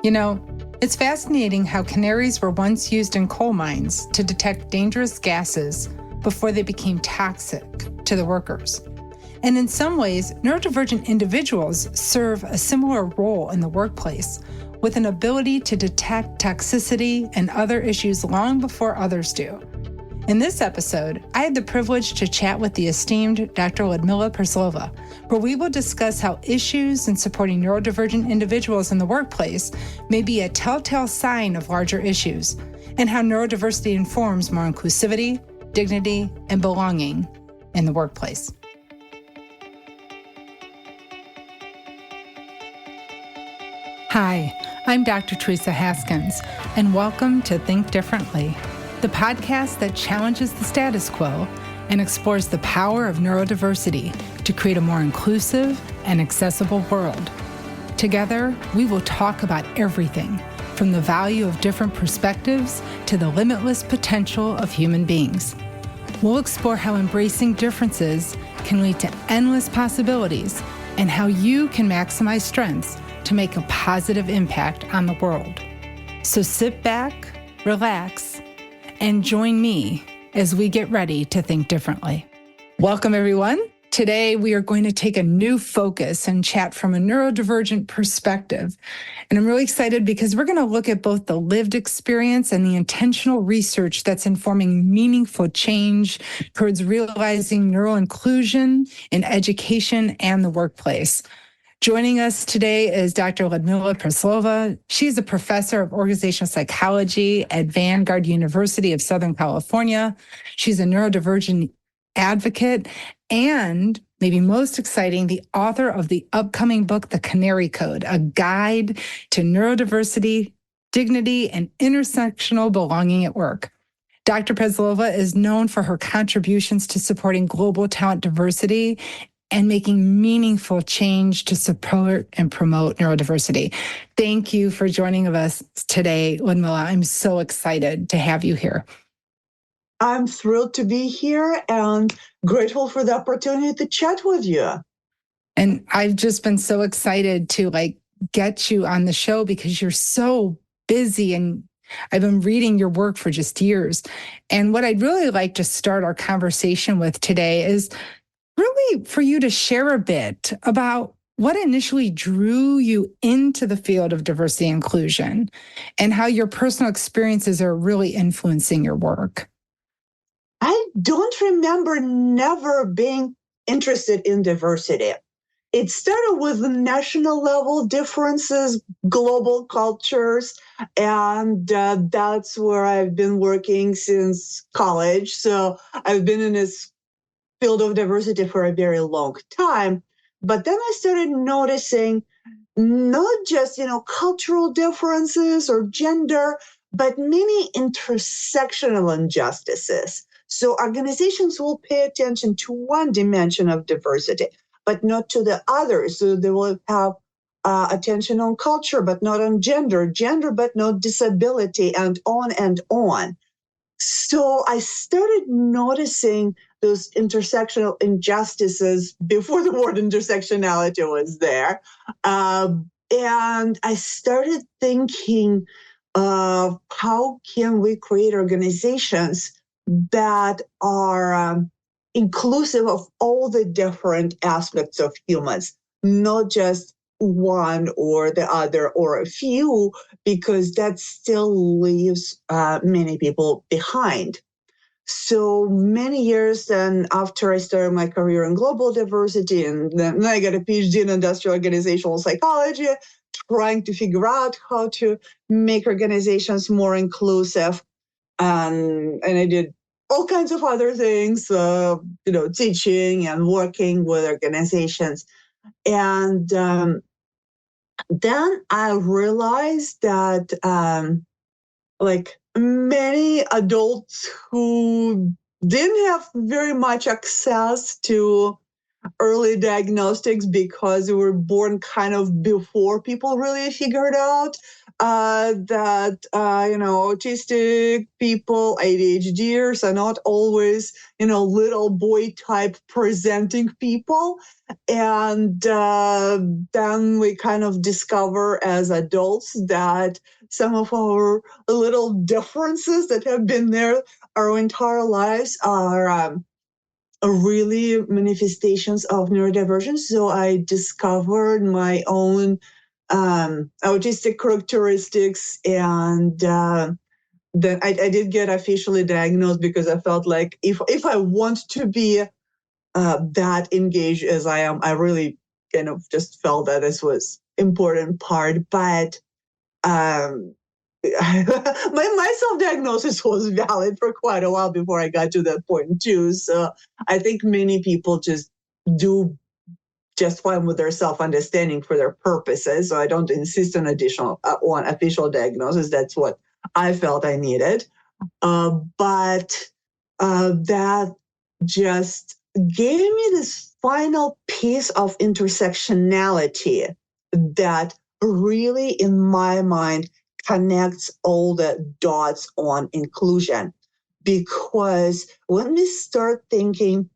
You know, it's fascinating how canaries were once used in coal mines to detect dangerous gases before they became toxic to the workers. And in some ways, neurodivergent individuals serve a similar role in the workplace, with an ability to detect toxicity and other issues long before others do. In this episode, I had the privilege to chat with the esteemed Dr. Ludmila Praslova, where we will discuss how issues in supporting neurodivergent individuals in the workplace may be a telltale sign of larger issues, and how neurodiversity informs more inclusivity, dignity, and belonging in the workplace. Hi, I'm Dr. Theresa Haskins, and welcome to Think Differently, the podcast that challenges the status quo and explores the power of neurodiversity to create a more inclusive and accessible world. Together, we will talk about everything from the value of different perspectives to the limitless potential of human beings. We'll explore how embracing differences can lead to endless possibilities and how you can maximize strengths to make a positive impact on the world. So sit back, relax, and join me as we get ready to think differently. Welcome, everyone. Today, we are going to take a new focus and chat from a neurodivergent perspective. And I'm really excited because we're going to look at both the lived experience and the intentional research that's informing meaningful change towards realizing neural inclusion in education and the workplace. Joining us today is Dr. Ludmila Praslova. She's a professor of organizational psychology at Vanguard University of Southern California. She's a neurodivergent advocate and, maybe most exciting, the author of the upcoming book, The Canary Code, a guide to neurodiversity, dignity, and intersectional belonging at work. Dr. Praslova is known for her contributions to supporting global talent diversity and making meaningful change to support and promote neurodiversity. Thank you for joining us today, Ludmila. I'm so excited to have you here. I'm thrilled to be here and grateful for the opportunity to chat with you. And I've just been so excited to get you on the show because you're so busy, and I've been reading your work for just years. And what I'd really like to start our conversation with today is really for you to share a bit about what initially drew you into the field of diversity and inclusion and how your personal experiences are really influencing your work. I don't remember never being interested in diversity. It started with national level differences, global cultures, and that's where I've been working since college. So I've been in this field of diversity for a very long time. But then I started noticing not just, cultural differences or gender, but many intersectional injustices. So organizations will pay attention to one dimension of diversity, but not to the others. So they will have attention on culture, but not on gender, but not disability, and on and on. So I started noticing those intersectional injustices before the word intersectionality was there. And I started thinking of how can we create organizations that are inclusive of all the different aspects of humans, not just one or the other or a few, because that still leaves many people behind. So many years then after I started my career in global diversity, and then I got a PhD in industrial organizational psychology, trying to figure out how to make organizations more inclusive. And I did all kinds of other things, teaching and working with organizations. And then I realized that many adults who didn't have very much access to early diagnostics because they were born kind of before people really figured out that autistic people, ADHDers are not always little boy type presenting people, and then we kind of discover as adults that some of our little differences that have been there our entire lives are really manifestations of neurodivergence. So I discovered my own autistic characteristics, and then I did get officially diagnosed because I felt like if I want to be that engaged as I am, I really kind of just felt that this was important part. But my self-diagnosis was valid for quite a while before I got to that point too. So I think many people just do just fine with their self-understanding for their purposes. So I don't insist on on official diagnosis. That's what I felt I needed. But that just gave me this final piece of intersectionality that really, in my mind, connects all the dots on inclusion. Because when we start thinking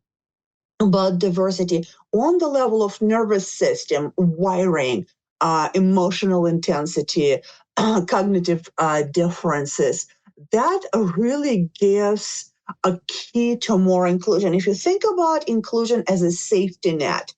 about diversity on the level of nervous system, wiring, emotional intensity, cognitive differences, that really gives a key to more inclusion. If you think about inclusion as a safety net,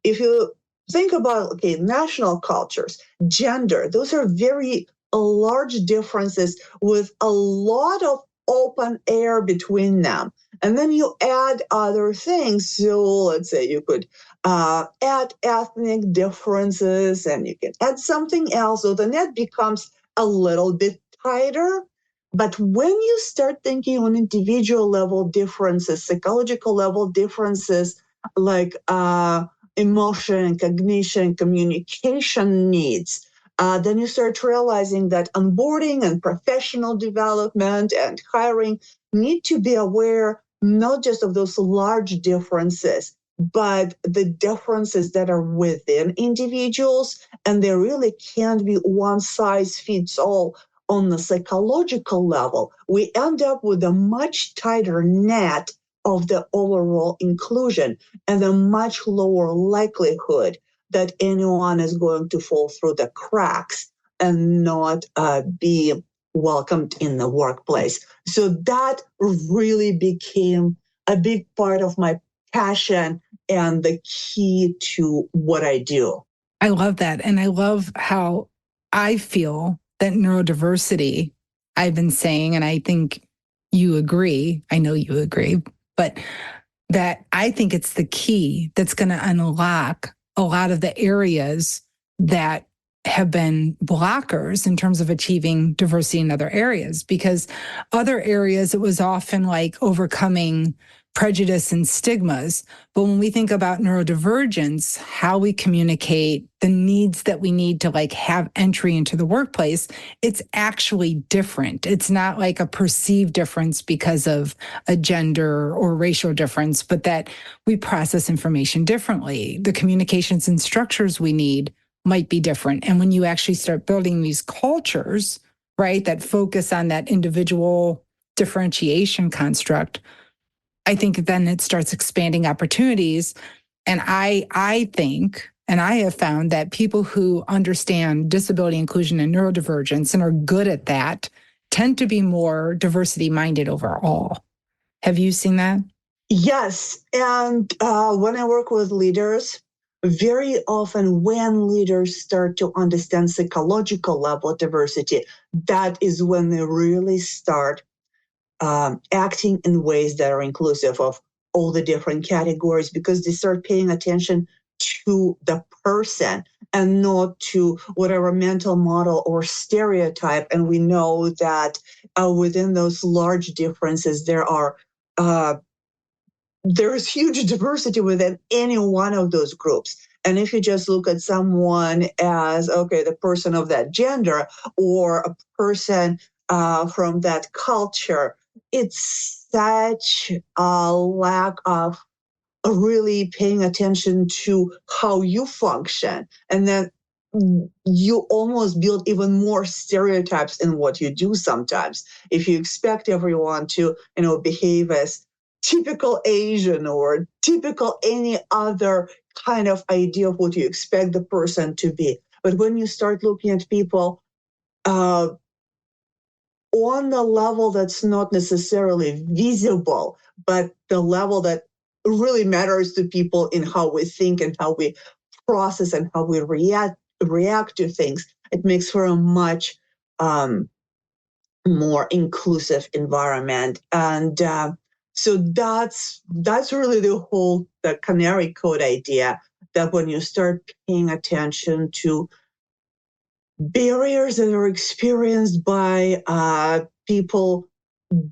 if you think about, national cultures, gender, those are very large differences with a lot of open air between them. And then you add other things. So let's say you could add ethnic differences, and you can add something else. So the net becomes a little bit tighter. But when you start thinking on individual level differences, psychological level differences, like emotion, cognition, communication needs, then you start realizing that onboarding and professional development and hiring need to be aware not just of those large differences, but the differences that are within individuals. And there really can't be one size fits all on the psychological level. We end up with a much tighter net of the overall inclusion and a much lower likelihood that anyone is going to fall through the cracks and not be welcomed in the workplace. So that really became a big part of my passion and the key to what I do. I love that. And I love how I feel that neurodiversity, I've been saying, and I think you agree, I know you agree, but that I think it's the key that's going to unlock a lot of the areas that have been blockers in terms of achieving diversity in other areas. Because other areas, it was often like overcoming prejudice and stigmas. But when we think about neurodivergence, how we communicate, the needs that we need to have entry into the workplace, it's actually different. It's not like a perceived difference because of a gender or racial difference, but that we process information differently. The communications and structures we need might be different. And when you actually start building these cultures, right, that focus on that individual differentiation construct, I think then it starts expanding opportunities. And I think, and I have found that people who understand disability inclusion and neurodivergence and are good at that tend to be more diversity minded overall. Have you seen that? Yes. And when I work with leaders, very often when leaders start to understand psychological level diversity, that is when they really start acting in ways that are inclusive of all the different categories, because they start paying attention to the person and not to whatever mental model or stereotype. And we know that within those large differences, there's huge diversity within any one of those groups. And if you just look at someone as, the person of that gender or a person from that culture, it's such a lack of really paying attention to how you function. And then you almost build even more stereotypes in what you do sometimes. If you expect everyone to, behave as typical Asian or typical any other kind of idea of what you expect the person to be. But when you start looking at people uh, on the level that's not necessarily visible, but the level that really matters to people in how we think and how we process and how we react to things, it makes for a much more inclusive environment. And so that's really the Canary Code idea, that when you start paying attention to barriers that are experienced by people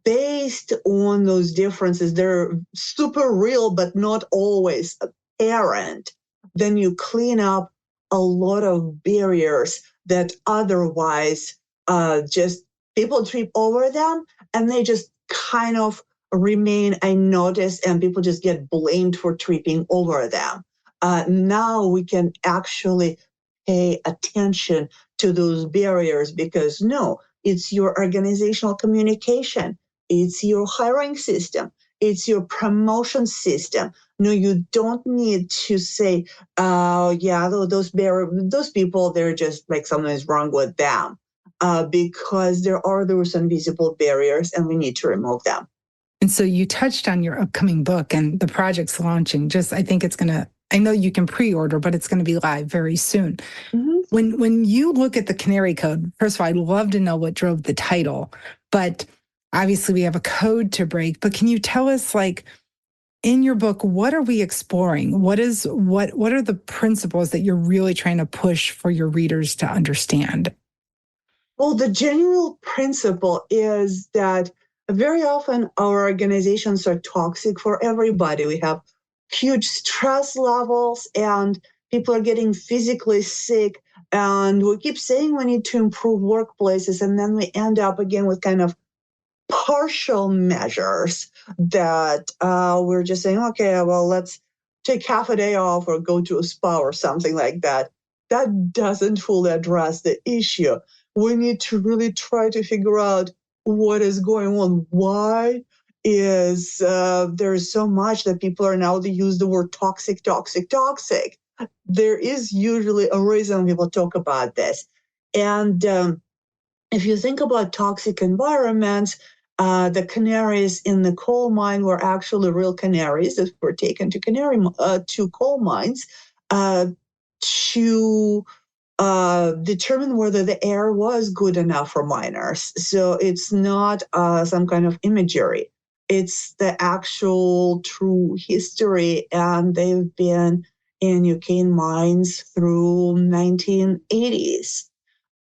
based on those differences, they're super real, but not always apparent, then you clean up a lot of barriers that otherwise just people trip over them and they just kind of remain unnoticed and people just get blamed for tripping over them. Now we can actually pay attention to those barriers, because no, it's your organizational communication, it's your hiring system, it's your promotion system. No, you don't need to say, yeah, those people, they're just like something is wrong with them, because there are those invisible barriers and we need to remove them. And so you touched on your upcoming book and the project's launching. I think it's going to, I know you can pre-order, but it's going to be live very soon. Mm-hmm. When you look at the Canary Code, first of all, I'd love to know what drove the title, but obviously we have a code to break. But can you tell us, like, in your book, what are we exploring? What are the principles that you're really trying to push for your readers to understand? Well, the general principle is that very often our organizations are toxic for everybody. We have huge stress levels and people are getting physically sick. And we keep saying we need to improve workplaces. And then we end up again with kind of partial measures that we're just saying, okay, well, let's take half a day off or go to a spa or something like that. That doesn't fully address the issue. We need to really try to figure out what is going on. Why is there's so much that people are now to use the word toxic. There is usually a reason people talk about this. And if you think about toxic environments, the canaries in the coal mine were actually real canaries that were taken to coal mines to determine whether the air was good enough for miners. So it's not some kind of imagery. It's the actual true history, and they've been in UK mines through 1980s.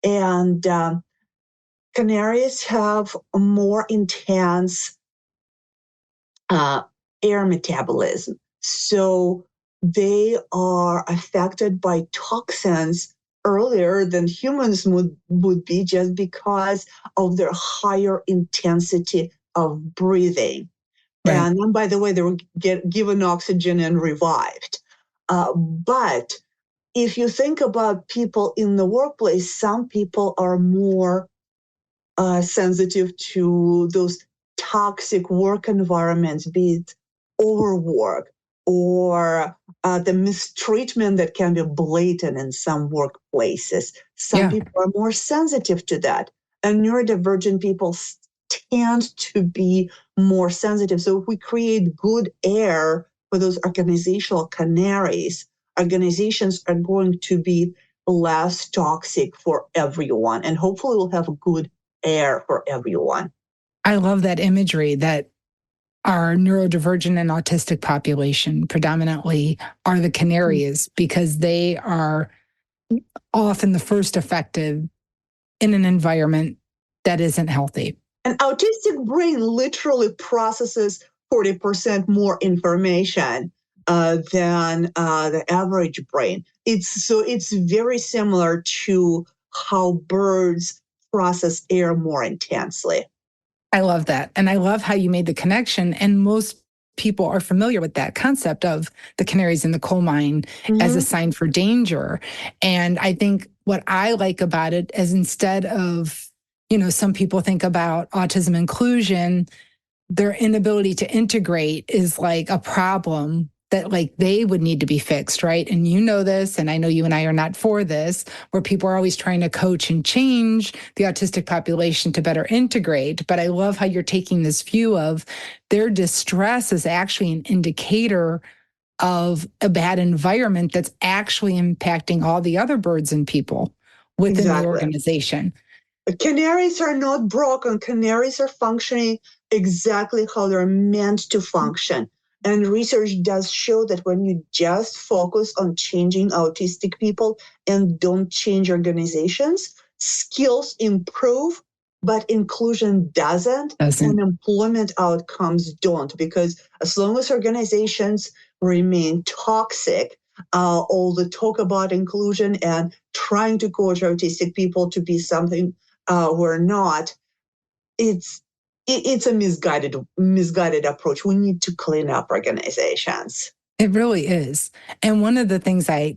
And canaries have a more intense air metabolism. So they are affected by toxins earlier than humans would be, just because of their higher intensity of breathing. Right. And then, by the way, they were given oxygen and revived. But if you think about people in the workplace, some people are more sensitive to those toxic work environments, be it overwork or the mistreatment that can be blatant in some workplaces. Some people are more sensitive to that. And neurodivergent people tend to be more sensitive. So if we create good air for those organizational canaries, organizations are going to be less toxic for everyone. And hopefully we'll have good air for everyone. I love that imagery that our neurodivergent and autistic population predominantly are the canaries, because they are often the first affected in an environment that isn't healthy. An autistic brain literally processes 40% more information than the average brain. It's very similar to how birds process air more intensely. I love that. And I love how you made the connection. And most people are familiar with that concept of the canaries in the coal mine as a sign for danger. And I think what I like about it is instead of, some people think about autism inclusion, their inability to integrate is like a problem that like they would need to be fixed, right? And you know this, and I know you and I are not for this, where people are always trying to coach and change the autistic population to better integrate. But I love how you're taking this view of their distress is actually an indicator of a bad environment that's actually impacting all the other birds and people within the organization. Canaries are not broken. Canaries are functioning exactly how they're meant to function. And research does show that when you just focus on changing autistic people and don't change organizations, skills improve, but inclusion doesn't. And employment outcomes don't. Because as long as organizations remain toxic, all the talk about inclusion and trying to coach autistic people to be something we're not, it's a misguided approach. We need to clean up organizations. It really is. And one of the things I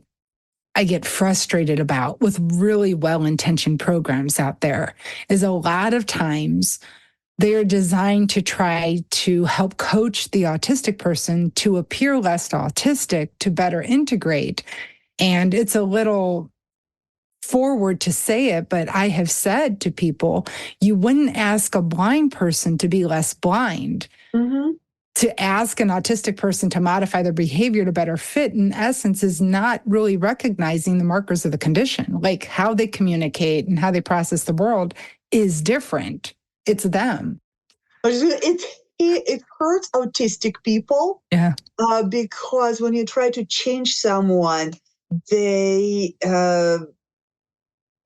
get frustrated about with really well-intentioned programs out there is a lot of times they are designed to try to help coach the autistic person to appear less autistic, to better integrate. And it's a little forward to say it, but I have said to people, you wouldn't ask a blind person to be less blind. To ask an autistic person to modify their behavior to better fit, in essence, is not really recognizing the markers of the condition. Like how they communicate and how they process the world is different. It's them. It hurts autistic people. Yeah. Because when you try to change someone,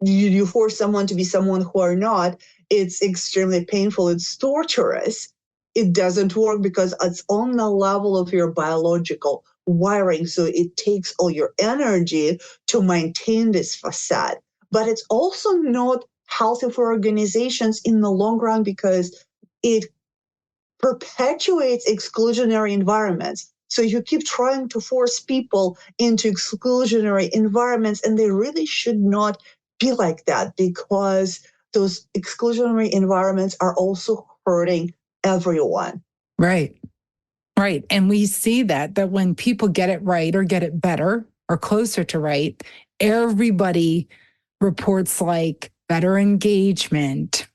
you force someone to be someone who are not. It's extremely painful. It's torturous. It doesn't work because it's on the level of your biological wiring. So it takes all your energy to maintain this facade. But it's also not healthy for organizations in the long run because it perpetuates exclusionary environments. So you keep trying to force people into exclusionary environments, and they really should not be like that because those exclusionary environments are also hurting everyone. Right. And we see that when people get it right or get it better or closer to right, everybody reports like better engagement,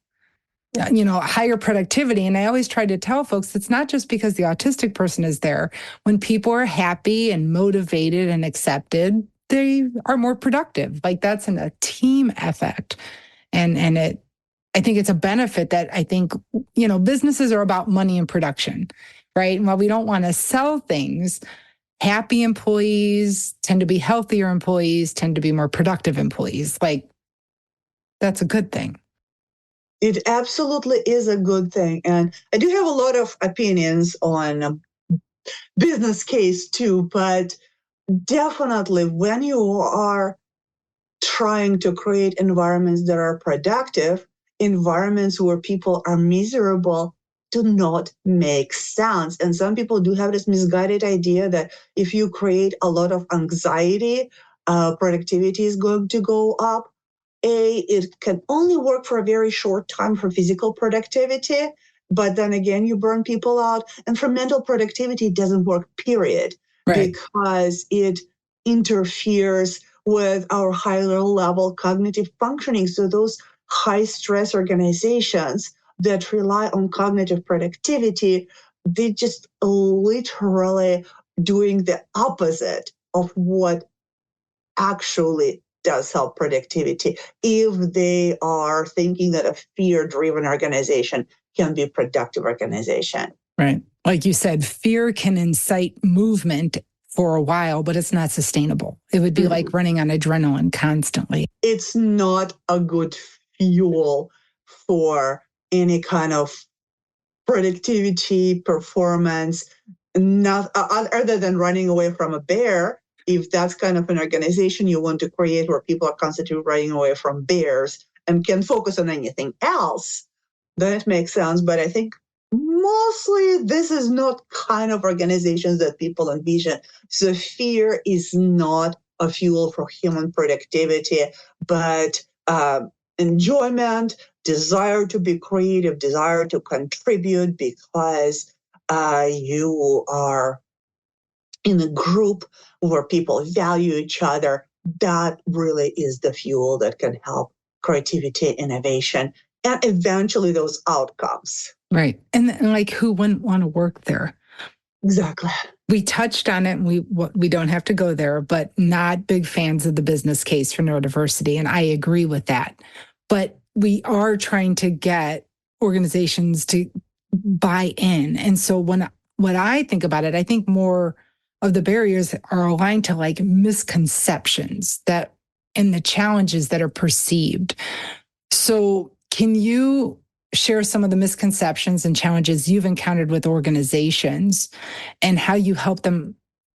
higher productivity. And I always try to tell folks, it's not just because the autistic person is there. When people are happy and motivated and accepted, they are more productive. Like that's a team effect. And I think it's a benefit that I think, businesses are about money and production, right? And while we don't want to sell things, happy employees tend to be healthier employees, tend to be more productive employees. Like that's a good thing. It absolutely is a good thing. And I do have a lot of opinions on business case too, but definitely when you are trying to create environments that are productive, environments where people are miserable do not make sense. And some people do have this misguided idea that if you create a lot of anxiety, productivity is going to go up. It can only work for a very short time for physical productivity, but then again, you burn people out. And for mental productivity, it doesn't work, period, because it interferes with our higher level cognitive functioning. So those high stress organizations that rely on cognitive productivity, they just literally doing the opposite of what actually does help productivity if they are thinking that a fear-driven organization can be a productive organization. Right. Like you said, fear can incite movement for a while, but it's not sustainable. It would be like running on adrenaline constantly. It's not a good fuel for any kind of productivity, performance, other than running away from a bear. If that's kind of an organization you want to create where people are constantly running away from bears and can focus on anything else, then it makes sense. But I think mostly this is not kind of organizations that people envision. So fear is not a fuel for human productivity, but enjoyment, desire to be creative, desire to contribute because you are in a group where people value each other. That really is the fuel that can help creativity, innovation, and eventually those outcomes. Right. And like, who wouldn't want to work there? Exactly. We touched on it, and we don't have to go there, but not big fans of the business case for neurodiversity. And I agree with that. But we are trying to get organizations to buy in. And so when I think about it, I think more of the barriers are aligned to like misconceptions that and the challenges that are perceived. So can you share some of the misconceptions and challenges you've encountered with organizations and how you help them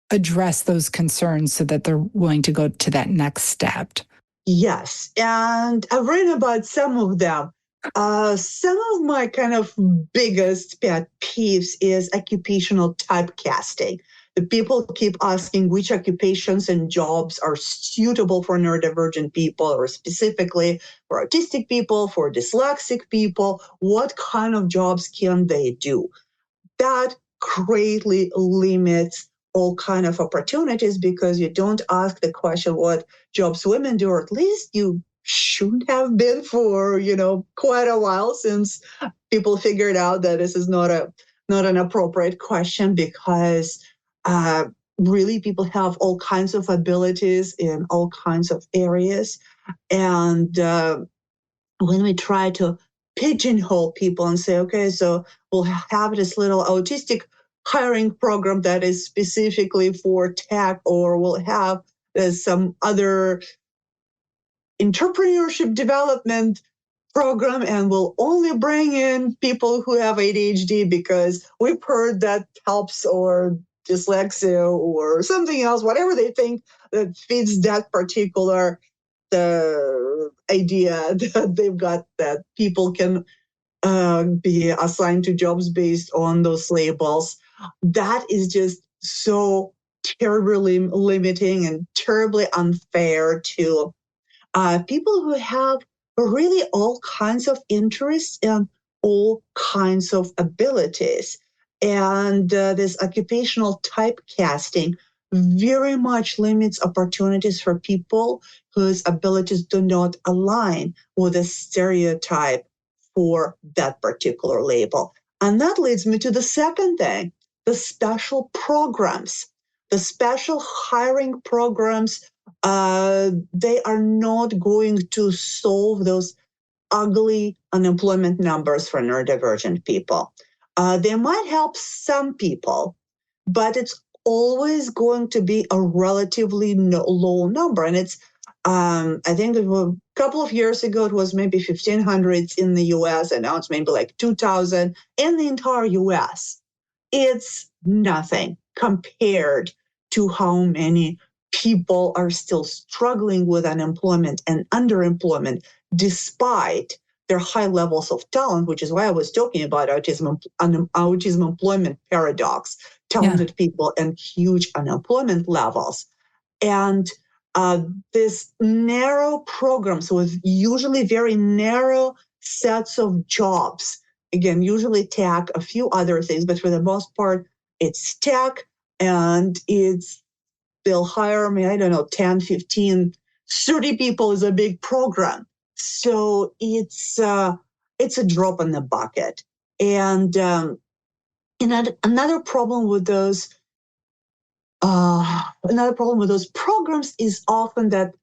address those concerns so that they're willing to go to that next step? Yes, and I've written about some of them. Some of my kind of biggest pet peeves is occupational typecasting. The people keep asking which occupations and jobs are suitable for neurodivergent people, or specifically for autistic people, for dyslexic people. What kind of jobs can they do? That greatly limits all kind of opportunities because you don't ask the question what jobs women do, or at least you shouldn't have been for quite a while, since people figured out that this is not an appropriate question, because really people have all kinds of abilities in all kinds of areas. And when we try to pigeonhole people and say, okay, so we'll have this little autistic hiring program that is specifically for tech, or we'll have some other entrepreneurship development program, and we'll only bring in people who have ADHD because we've heard that helps, or dyslexia, or something else, whatever they think that fits that particular the idea that they've got, that people can be assigned to jobs based on those labels. That is just so terribly limiting and terribly unfair to people who have really all kinds of interests and all kinds of abilities. And this occupational typecasting very much limits opportunities for people whose abilities do not align with a stereotype for that particular label. And that leads me to the second thing, the special programs. The special hiring programs, they are not going to solve those ugly unemployment numbers for neurodivergent people. They might help some people, but it's always going to be a relatively low number. And it's, I think a couple of years ago, it was maybe 1,500 in the US, and now it's maybe like 2,000 in the entire US. It's nothing compared to how many people are still struggling with unemployment and underemployment despite their high levels of talent, which is why I was talking about autism employment paradox, talented people and huge unemployment levels. And this narrow programs with usually very narrow sets of jobs, again, usually tech, a few other things, but for the most part, it's tech, and they'll hire me, I don't know, 10, 15, 30 people is a big program. So it's a drop in the bucket. And another problem with those programs is often that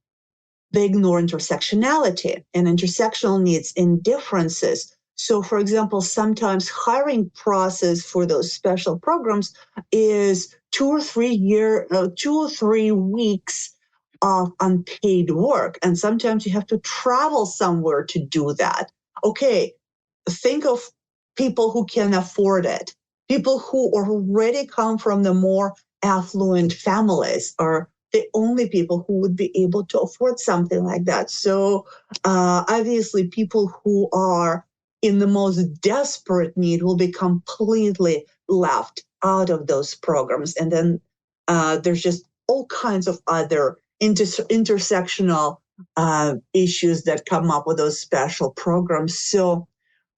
they ignore intersectionality and intersectional needs and differences. So, for example, sometimes hiring process for those special programs is 2 or 3 weeks of unpaid work. And sometimes you have to travel somewhere to do that. Okay, think of people who can afford it. People who already come from the more affluent families are the only people who would be able to afford something like that. So obviously people who are in the most desperate need will be completely left out of those programs. And then there's just all kinds of other intersectional issues that come up with those special programs. So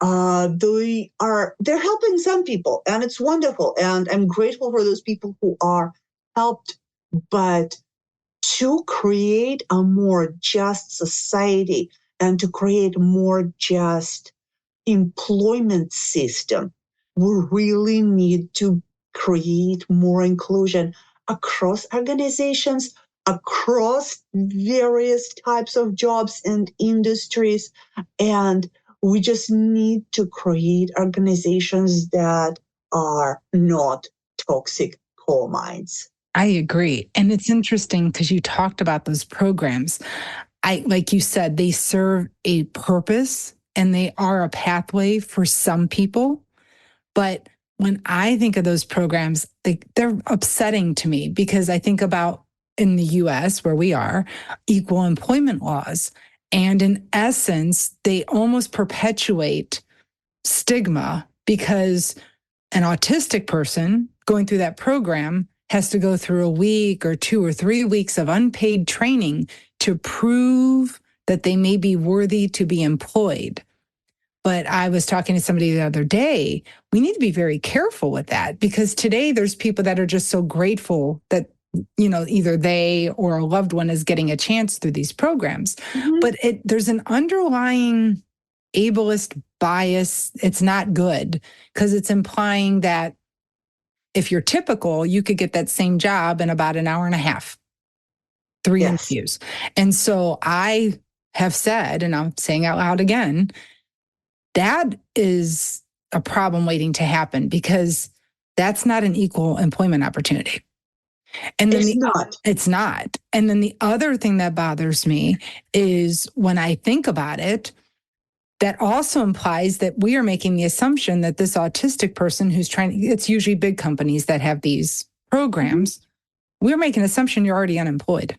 they're helping some people, and it's wonderful. And I'm grateful for those people who are helped. But to create a more just society and to create more just employment system, we really need to create more inclusion across organizations, across various types of jobs and industries. And we just need to create organizations that are not toxic coal mines. I agree. And it's interesting because you talked about those programs. Like you said, they serve a purpose and they are a pathway for some people. But when I think of those programs, they're upsetting to me because I think about in the US, where we are, equal employment laws. And in essence, they almost perpetuate stigma because an autistic person going through that program has to go through a week or 2 or 3 weeks of unpaid training to prove that they may be worthy to be employed. But I was talking to somebody the other day, we need to be very careful with that because today there's people that are just so grateful that, either they or a loved one is getting a chance through these programs. Mm-hmm. But there's an underlying ableist bias. It's not good because it's implying that if you're typical, you could get that same job in about an hour and a half, 3 interviews. And so I have said, and I'm saying out loud again, that is a problem waiting to happen because that's not an equal employment opportunity. And then it's not. And then the other thing that bothers me is when I think about it, that also implies that we are making the assumption that this autistic person who's it's usually big companies that have these programs, we're making an assumption you're already unemployed.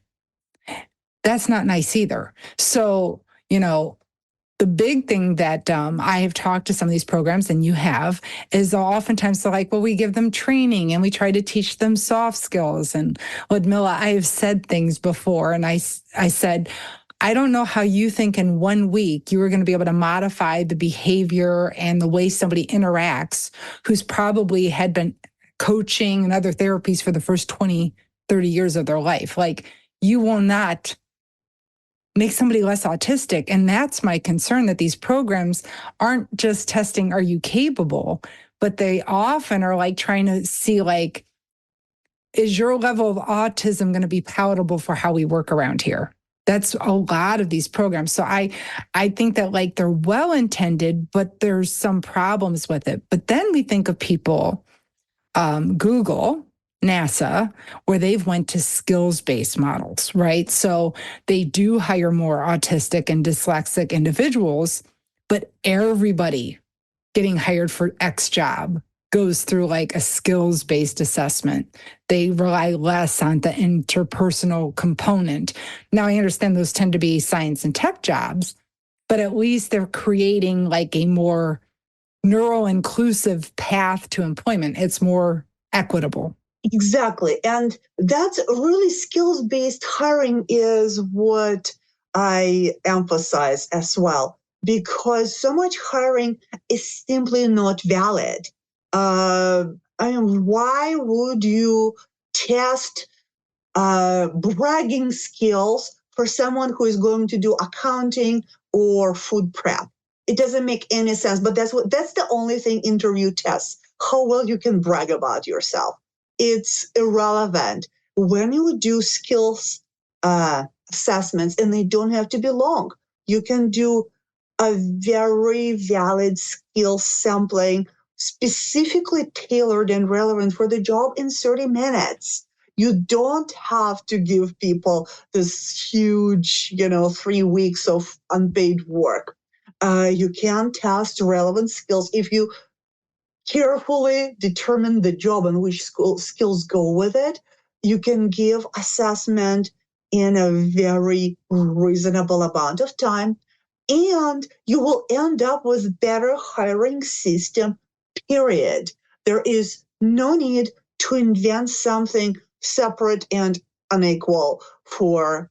That's not nice either. So, the big thing that I have talked to some of these programs, and you have, is oftentimes they're like, well, we give them training and we try to teach them soft skills. And Ludmila, I have said things before, and I said, I don't know how you think in 1 week you are going to be able to modify the behavior and the way somebody interacts who's probably had been coaching and other therapies for the first 20, 30 years of their life. Like, you will not make somebody less autistic. And that's my concern, that these programs aren't just testing, are you capable? But they often are like trying to see, like, is your level of autism going to be palatable for how we work around here? That's a lot of these programs. So I think that, like, they're well-intended, but there's some problems with it. But then we think of people, Google, NASA, where they've went to skills-based models, right? So they do hire more autistic and dyslexic individuals, but everybody getting hired for X job goes through like a skills-based assessment. They rely less on the interpersonal component. Now, I understand those tend to be science and tech jobs, but at least they're creating like a more neuro-inclusive path to employment. It's more equitable. Exactly. And that's really skills-based hiring is what I emphasize as well, because so much hiring is simply not valid. Why would you test bragging skills for someone who is going to do accounting or food prep? It doesn't make any sense, but that's the only thing interview tests, how well you can brag about yourself. It's irrelevant. When you do skills assessments, and they don't have to be long, you can do a very valid skill sampling, specifically tailored and relevant for the job in 30 minutes. You don't have to give people this huge, 3 weeks of unpaid work. You can test relevant skills. If you carefully determine the job and which skills go with it, you can give assessment in a very reasonable amount of time. And you will end up with better hiring system, period. There is no need to invent something separate and unequal for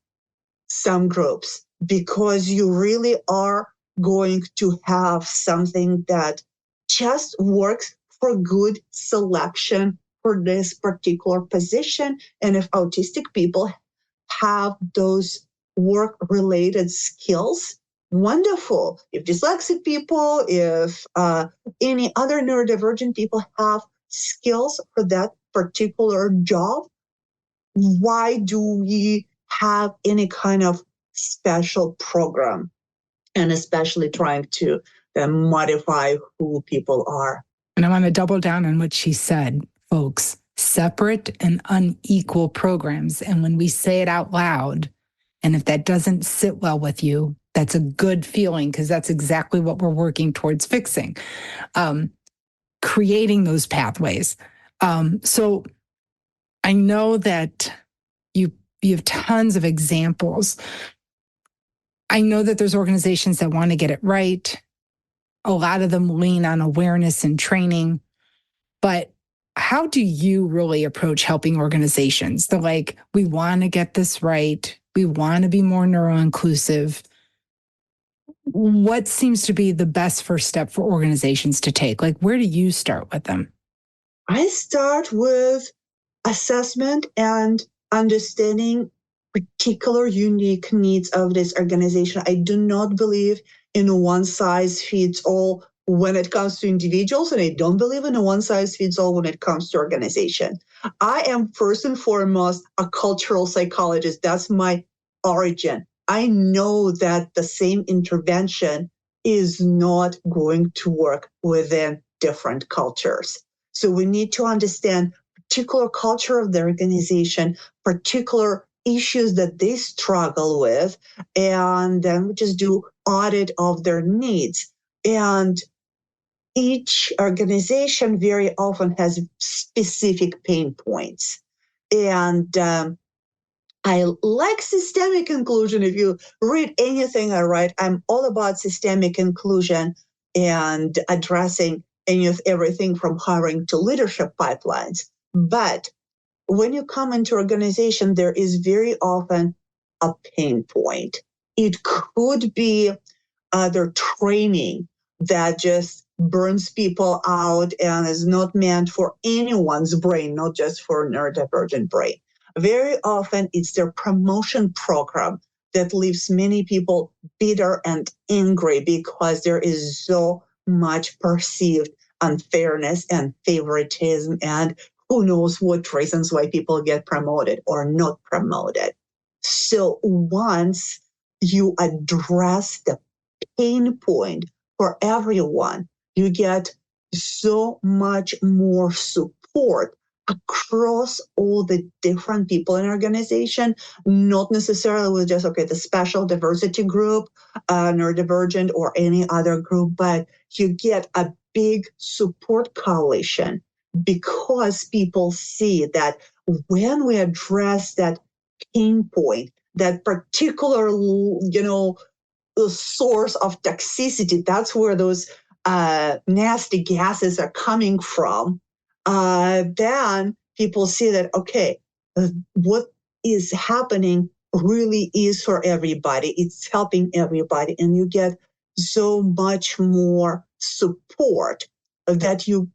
some groups, because you really are going to have something that just works for good selection for this particular position. And if autistic people have those work-related skills, wonderful. If dyslexic people, if any other neurodivergent people have skills for that particular job, why do we have any kind of special program, and especially trying to modify who people are? And I want to double down on what she said, folks. Separate and unequal programs. And when we say it out loud, and if that doesn't sit well with you, that's a good feeling, because that's exactly what we're working towards fixing, creating those pathways. So I know that you have tons of examples. I know that there's organizations that want to get it right. A lot of them lean on awareness and training. But how do you really approach helping organizations? They're like, we want to get this right. We want to be more neuro-inclusive. What seems to be the best first step for organizations to take? Like, where do you start with them? I start with assessment and understanding particular unique needs of this organization. I do not believe in a one size fits all when it comes to individuals, and I don't believe in a one size fits all when it comes to organization. I am first and foremost a cultural psychologist. That's my origin. I know that the same intervention is not going to work within different cultures. So we need to understand particular culture of the organization, particular issues that they struggle with, and then we just do audit of their needs. And each organization very often has specific pain points. And I like systemic inclusion. If you read anything I write, I'm all about systemic inclusion and addressing everything from hiring to leadership pipelines. But when you come into organization, there is very often a pain point. It could be their training that just burns people out and is not meant for anyone's brain, not just for neurodivergent brain. Very often it's their promotion program that leaves many people bitter and angry because there is so much perceived unfairness and favoritism, and who knows what reasons why people get promoted or not promoted. So once you address the pain point for everyone, you get so much more support across all the different people in an organization, not necessarily with just, the special diversity group, neurodivergent, or any other group, but you get a big support coalition, because people see that when we address that pain point, that particular, the source of toxicity, that's where those nasty gases are coming from, then people see that, what is happening really is for everybody. It's helping everybody. And you get so much more support that you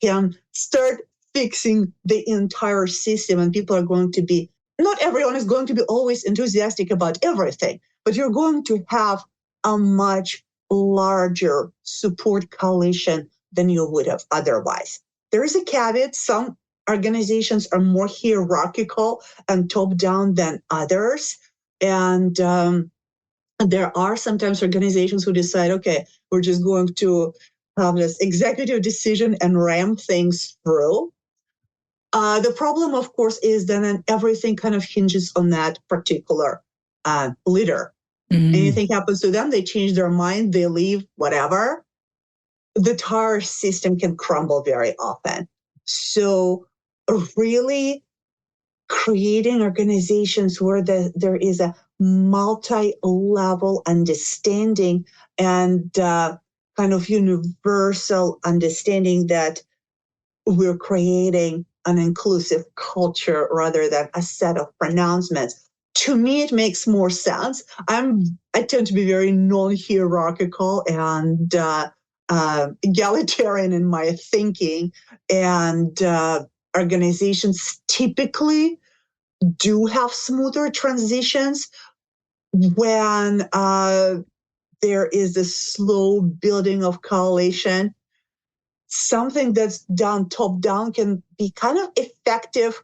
can start fixing the entire system. And people are going to be, not everyone is going to be always enthusiastic about everything, but you're going to have a much larger support coalition than you would have otherwise. There is a caveat. Some organizations are more hierarchical and top-down than others. And there are sometimes organizations who decide, we're just going to have this executive decision and ram things through. The problem, of course, is then everything kind of hinges on that particular leader. Mm-hmm. Anything happens to them, they change their mind, they leave, whatever. The entire system can crumble very often. So really creating organizations where there is a multi-level understanding and kind of universal understanding that we're creating an inclusive culture rather than a set of pronouncements. To me, it makes more sense. I tend to be very non-hierarchical and egalitarian in my thinking, and organizations typically do have smoother transitions when there is a slow building of coalition. Something that's done top down can be kind of effective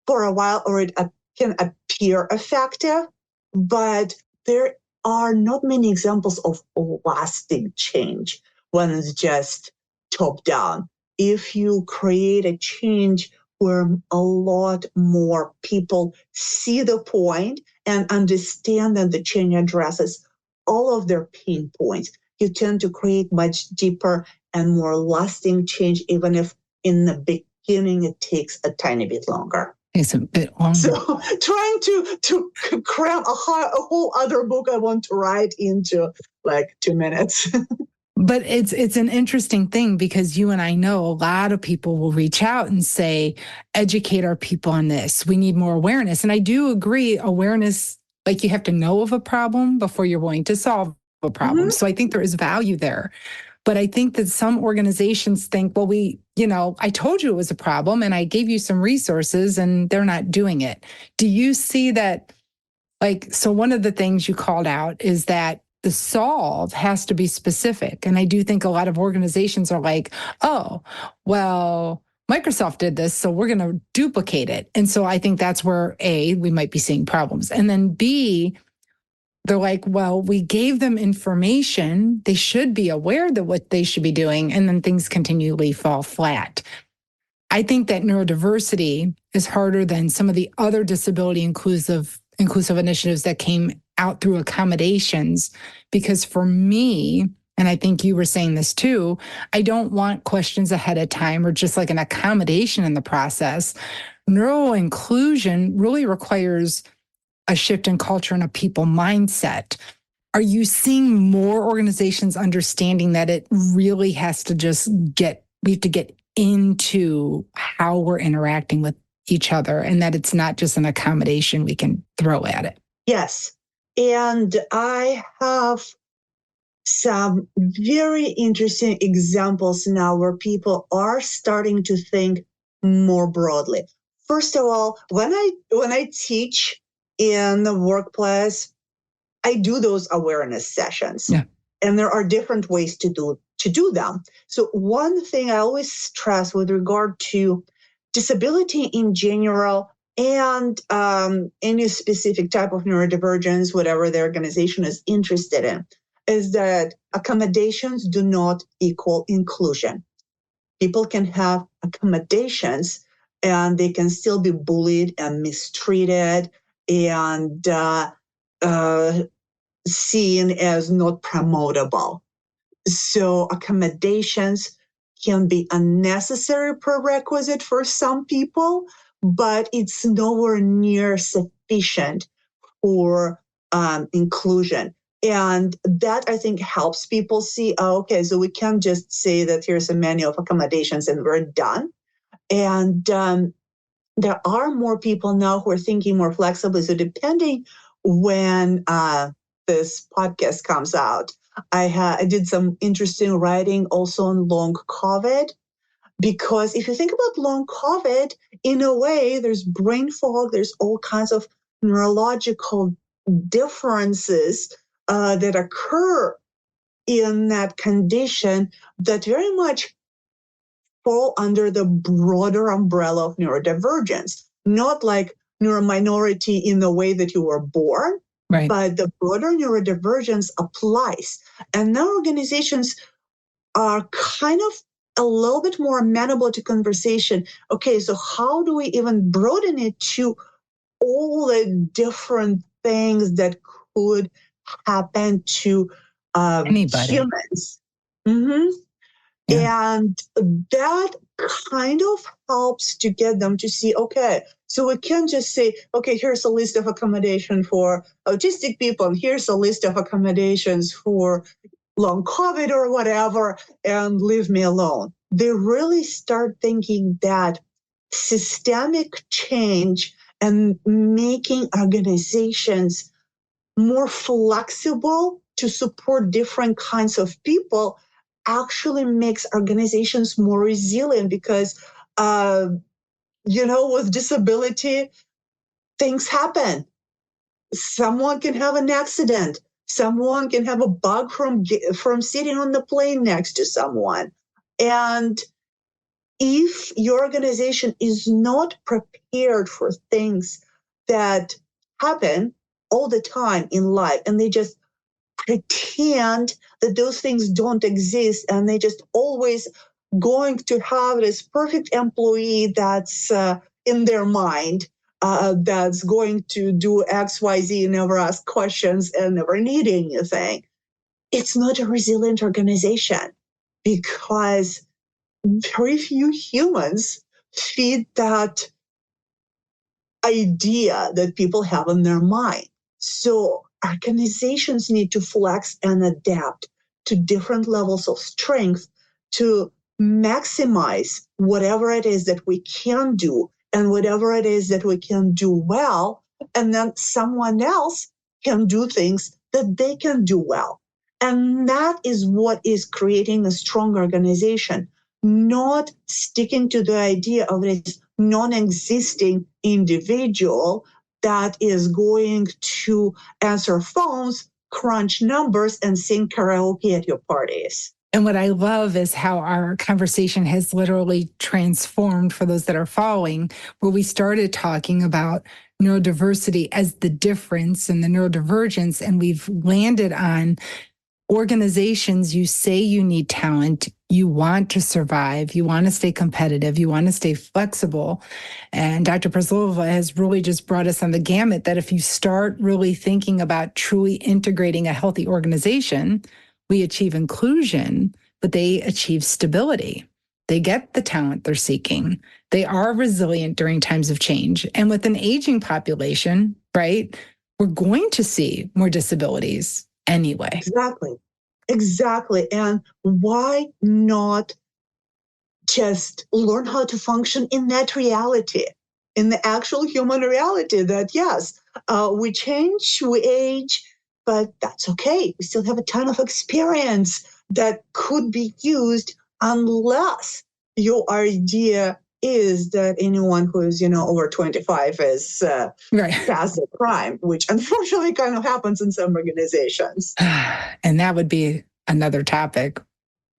for a while, or it can appear effective, but there are not many examples of lasting change when it's just top down. If you create a change where a lot more people see the point and understand that the change addresses all of their pain points, you tend to create much deeper and more lasting change, even if in the beginning it takes a tiny bit longer. It's a bit longer. So trying to cram a whole other book I want to write into like 2 minutes. But it's an interesting thing because you and I know a lot of people will reach out and say, educate our people on this. We need more awareness. And I do agree, awareness, like you have to know of a problem before you're willing to solve a problem. So I think there is value there. But I think that some organizations think, well, I told you it was a problem and I gave you some resources and they're not doing it. Do you see that? So one of the things you called out is that the solve has to be specific. And I do think a lot of organizations are like, oh, well, Microsoft did this, so we're going to duplicate it. And so I think that's where A, we might be seeing problems. And then B, they're like, well, we gave them information. They should be aware that what they should be doing. And then things continually fall flat. I think that neurodiversity is harder than some of the other disability inclusive initiatives that came out through accommodations. Because for me, and I think you were saying this too, I don't want questions ahead of time or just like an accommodation in the process. Neuro inclusion really requires a shift in culture and a people mindset. Are you seeing more organizations understanding that it really has to we have to get into how we're interacting with each other and that it's not just an accommodation we can throw at it? Yes. And I have some very interesting examples now where people are starting to think more broadly. First of all, when I teach in the workplace, I do those awareness sessions. Yeah. And there are different ways to do them. So one thing I always stress with regard to disability in general and any specific type of neurodivergence, whatever the organization is interested in, is that accommodations do not equal inclusion. People can have accommodations and they can still be bullied and mistreated and seen as not promotable. So accommodations can be a necessary prerequisite for some people, but it's nowhere near sufficient for inclusion. And that, I think, helps people see, okay, so we can't just say that here's a menu of accommodations and we're done. And there are more people now who are thinking more flexibly. So depending when this podcast comes out, I did some interesting writing also on long COVID, because if you think about long COVID, in a way, there's brain fog, there's all kinds of neurological differences that occur in that condition that very much fall under the broader umbrella of neurodivergence, not like neurominority in the way that you were born, right, but the broader neurodivergence applies. And now organizations are kind of a little bit more amenable to conversation. Okay, so how do we even broaden it to all the different things that could happen to anybody? humans? Mm-hmm. Yeah. And that kind of helps to get them to see, okay, So we can't just say, okay, here's a list of accommodation for autistic people, and here's a list of accommodations for long COVID or whatever, and leave me alone. They really start thinking that systemic change and making organizations more flexible to support different kinds of people actually makes organizations more resilient because, with disability, things happen. Someone can have an accident. Someone can have a bug from sitting on the plane next to someone. And if your organization is not prepared for things that happen all the time in life, and they just pretend that those things don't exist, and they just always going to have this perfect employee that's in their mind, that's going to do X, Y, Z, never ask questions and never need anything. It's not a resilient organization because very few humans feed that idea that people have in their mind. So organizations need to flex and adapt to different levels of strength to maximize whatever it is that we can do and whatever it is that we can do well. And then someone else can do things that they can do well. And that is what is creating a strong organization, not sticking to the idea of this non-existing individual that is going to answer phones, crunch numbers, and sing karaoke at your parties. And what I love is how our conversation has literally transformed for those that are following, where we started talking about neurodiversity as the difference and the neurodivergence, and we've landed on organizations. You say you need talent, you want to survive, you want to stay competitive, you want to stay flexible. And Dr. Praslova has really just brought us on the gamut that if you start really thinking about truly integrating a healthy organization, we achieve inclusion, but they achieve stability. They get the talent they're seeking. They are resilient during times of change. And with an aging population, right, we're going to see more disabilities anyway. Exactly. And why not just learn how to function in that reality, in the actual human reality that, yes, we change, we age, but that's okay. We still have a ton of experience that could be used unless your idea is that anyone who is, over 25 is past the prime, which unfortunately kind of happens in some organizations. And that would be another topic,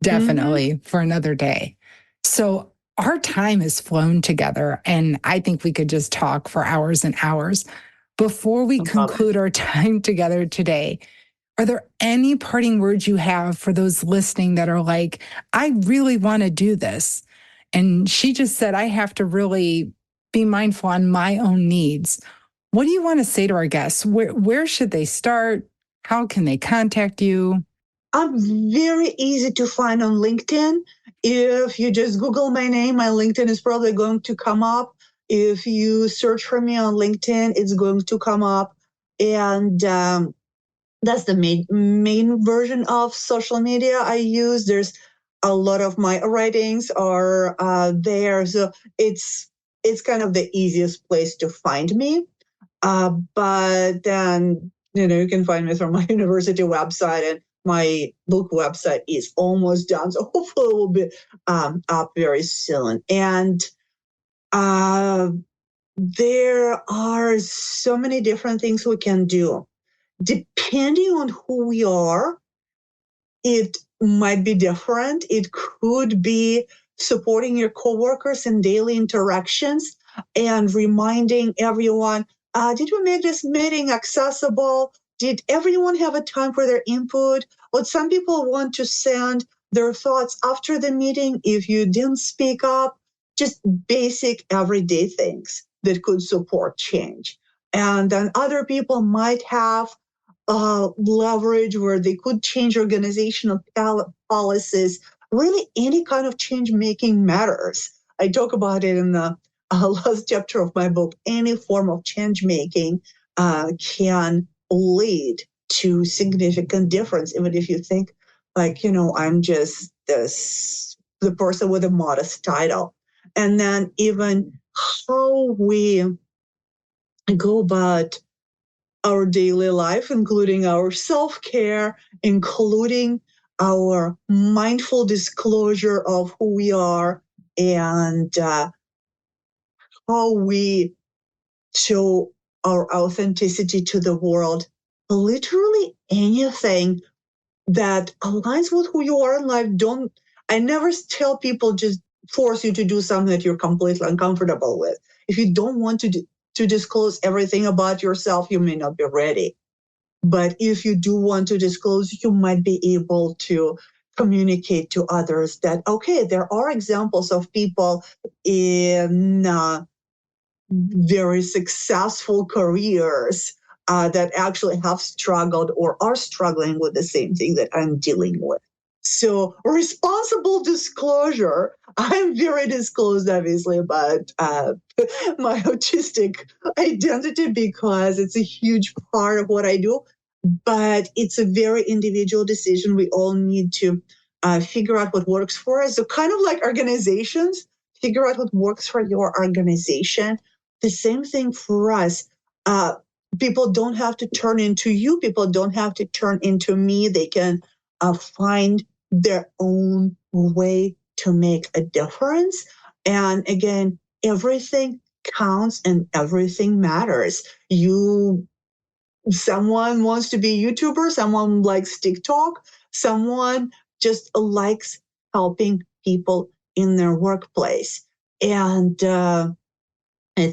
definitely, for another day. So our time has flown together, and I think we could just talk for hours and hours. Before we conclude our time together today, are there any parting words you have for those listening that are like, I really want to do this? And she just said, I have to really be mindful on my own needs. What do you want to say to our guests? Where should they start? How can they contact you? I'm very easy to find on LinkedIn. If you just Google my name, my LinkedIn is probably going to come up. If you search for me on LinkedIn, it's going to come up. And that's the main version of social media I use. There's a lot of my writings are there. So it's kind of the easiest place to find me. But then, you can find me from my university website, and my book website is almost done. So hopefully it will be up very soon. And there are so many different things we can do. Depending on who we are, it might be different. It could be supporting your coworkers in daily interactions and reminding everyone, did we make this meeting accessible? Did everyone have a time for their input? Would some people want to send their thoughts after the meeting if you didn't speak up? Just basic everyday things that could support change. And then other people might have leverage where they could change organizational policies. Really, any kind of change making matters. I talk about it in the last chapter of my book, any form of change making can lead to significant difference, even if you think I'm just the person with a modest title. And then even how we go about our daily life, including our self-care, including our mindful disclosure of who we are, and how we show our authenticity to the world. Literally anything that aligns with who you are in life. I never tell people just force you to do something that you're completely uncomfortable with. If you don't want to disclose everything about yourself, you may not be ready. But if you do want to disclose, you might be able to communicate to others that, okay, there are examples of people in very successful careers that actually have struggled or are struggling with the same thing that I'm dealing with. So responsible disclosure. I'm very disclosed, obviously, about my autistic identity because it's a huge part of what I do. But it's a very individual decision. We all need to figure out what works for us. So kind of like organizations, figure out what works for your organization. The same thing for us. People don't have to turn into you. People don't have to turn into me. They can find their own way to make a difference. And again, everything counts and everything matters. Someone wants to be a YouTuber, someone likes TikTok, someone just likes helping people in their workplace. And I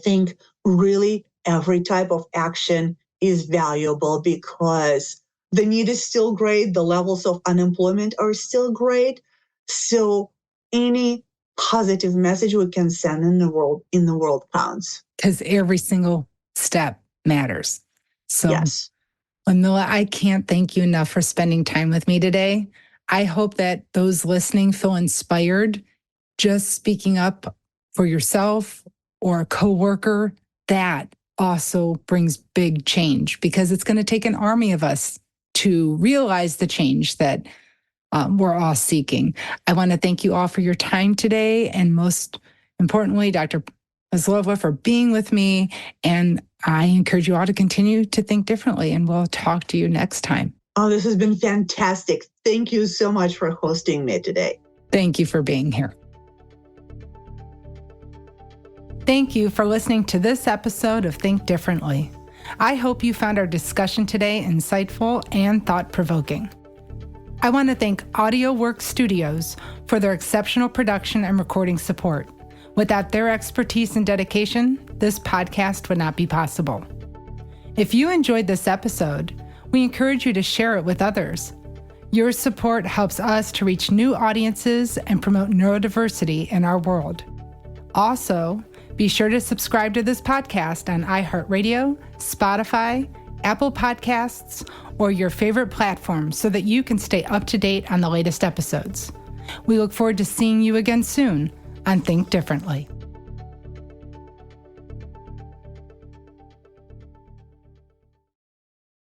think really every type of action is valuable because the need is still great. The levels of unemployment are still great. So any positive message we can send in the world counts. Because every single step matters. So, yes. Ludmila, I can't thank you enough for spending time with me today. I hope that those listening feel inspired. Just speaking up for yourself or a coworker, that also brings big change because it's going to take an army of us to realize the change that we're all seeking. I want to thank you all for your time today, and most importantly, Dr. Praslova, for being with me. And I encourage you all to continue to think differently, and we'll talk to you next time. Oh, this has been fantastic. Thank you so much for hosting me today. Thank you for being here. Thank you for listening to this episode of Think Differently. I hope you found our discussion today insightful and thought-provoking. I want to thank Audio Work Studios for their exceptional production and recording support. Without their expertise and dedication, this podcast would not be possible. If you enjoyed this episode, we encourage you to share it with others. Your support helps us to reach new audiences and promote neurodiversity in our world. Also, be sure to subscribe to this podcast on iHeartRadio, Spotify, Apple Podcasts, or your favorite platform so that you can stay up to date on the latest episodes. We look forward to seeing you again soon on Think Differently.